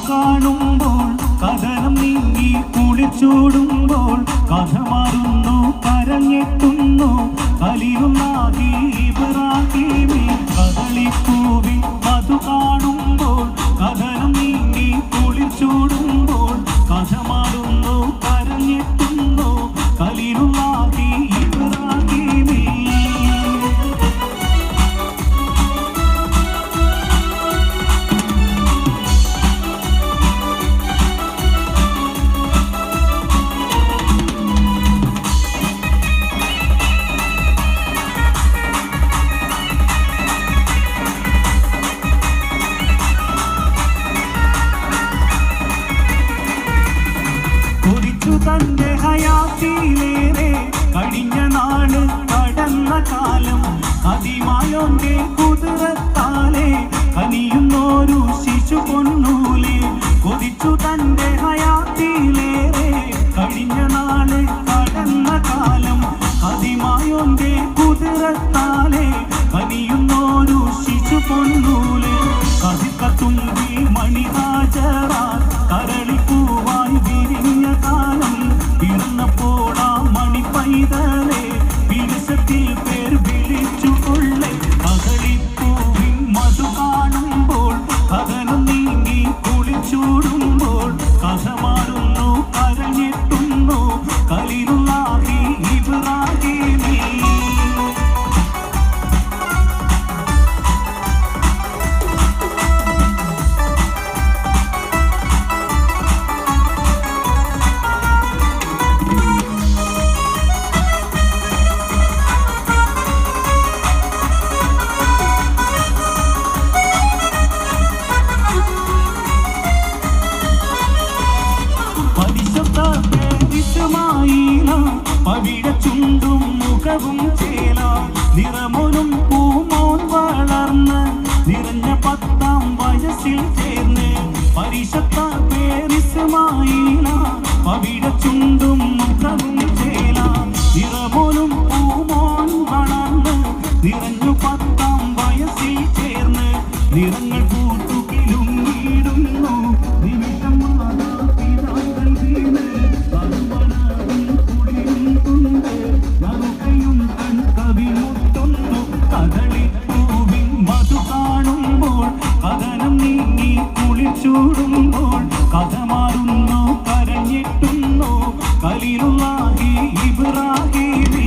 കാണുമ്പോൾ കഥനം നീങ്ങി കുളിച്ചൂടുമ്പോൾ കഥ മാറുന്നു കരഞ്ഞെത്തുന്നു കലിയുന്നാകി ഇബ്രാഹീമി കദളിപ്പൂവിൻ മധു കാണുമ്പോൾ കഥനം നീങ്ങി കുളിച്ചൂടുമ്പോൾ കഥ മാറുന്നു കരഞ്ഞെത്തുന്നു കലിയുന്നാകി ഇബ്രാഹീമി. തന്റെ ഹയാത്തിലേറെ കഴിഞ്ഞ നാട് കടന്ന കാലം അതിമായോന്റെ കുതിരത്താലെ കനിയുന്നോരു ശിശു പൊന്നൂലെ കൊതിച്ചു തന്റെ ഹയാത്തിലേറെ കഴിഞ്ഞ നാട് കടന്ന കാലം അതിമായോന്റെ കുതിരത്താലെ കനിയുന്നോരു ശിശു പൊന്നൂലെ കതിക്കത്തുമ്പി മണിഹാജറാ കരളിപ്പൂവായി വിരിഞ്ഞ കാലം പിറന്നപ്പോടാ മണി പൈതലേ വിരസത്തിൽ പേർ വിളിച്ചു കൊള്ളെ കദളിപ്പൂവിൻ മധു കാണുമ്പോൾ കഥനം നീങ്ങി കുളിച്ചൂടുമ്പോൾ കഥ മാറുന്നു കരഞ്ഞെത്തുന്നു കലിലുള്ളാഹി ഇബ്രാഹീമി. പവിഴ ചുണ്ടും മുഖവും ചേല നിറമോനും പൂമോൻ വളർന്ന് നിറഞ്ഞ 10-ാം വയസ്സിൽ ചേർന്ന് പരിശത്ത പേരിസ്മായില പവിഴ ചുണ്ടും മുഖവും ചേല നിറമോനും പൂമോൻ വളർന്ന് നിറഞ്ഞു 10-ാം വയസ്സിൽ ചേർന്ന് നിറങ്ങൾ കൂട്ടുകിലും വീടുന്നു നിമിഷം മാതാപിതാക്കൾ വീണ് കദളിപ്പൂവിൻ മധു കാണുമ്പോൾ കഥനം നീങ്ങി കുളിച്ചൂടുമ്പോൾ കഥ മാറുന്നു കരഞ്ഞെത്തുന്നു കലിലുള്ളാഹി ഇബ്രാഹീമി.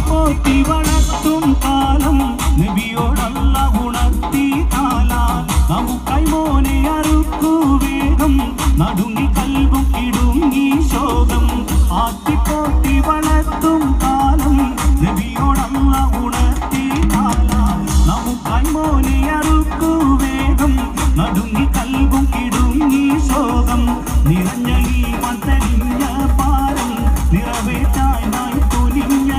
പോറ്റി വളർത്തും കാലം നബിയോടല്ല ഉണർത്തി കാലാൽ നമുക്കായി മോനെ അറുക്കു വേഗം നടുങ്ങി കൽബും ഇടുങ്ങി ശോകം ആറ്റിപ്പോറ്റി വളർത്തും കാലം നബിയോടല്ല ഉണർത്തി കാലാൽ നമുക്കായി മോനെ അറുക്കു വേഗം നടുങ്ങി കൽബും ഇടുങ്ങി ശോകം നിറഞ്ഞ ഈ മതലിഞ്ഞ പാരം നിറവേറ്റായി നായി തുനിഞ്ഞ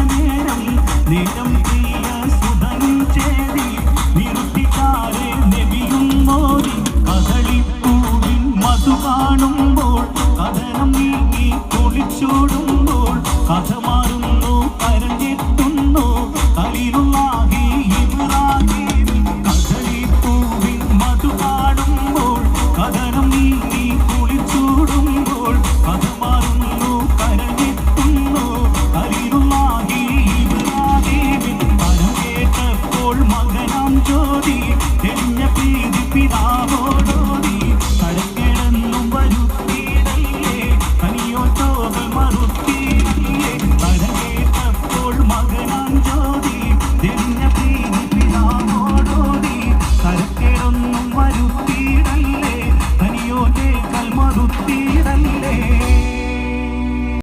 നേരം പ്രിയ സുധൻ ചേരി നിറുത്തിക്കാരെ നബിയും മോദി കദളിപ്പൂവിൻ മധു കാണുമ്പോൾ കഥനം നീങ്ങി കുളിച്ചൂടുമ്പോൾ കഥ മാറുന്നു കരഞ്ഞെത്തുന്നു കലിലുള്ളാഹി ഇബ്രാഹീമി. കദളിപ്പൂവിൻ മധു കാണുമ്പോൾ കഥനം നീങ്ങി കുളിച്ചൂടുമ്പോൾ കഥ മാറുന്നു കരഞ്ഞെത്തുന്നു കലിലുള്ളാഹി ഇബ്രാഹീമി. പരം കേട്ടപ്പോൾ മകനാം ജ്യോതി തെളിഞ്ഞ പ്രീതി പിതാവോടോതി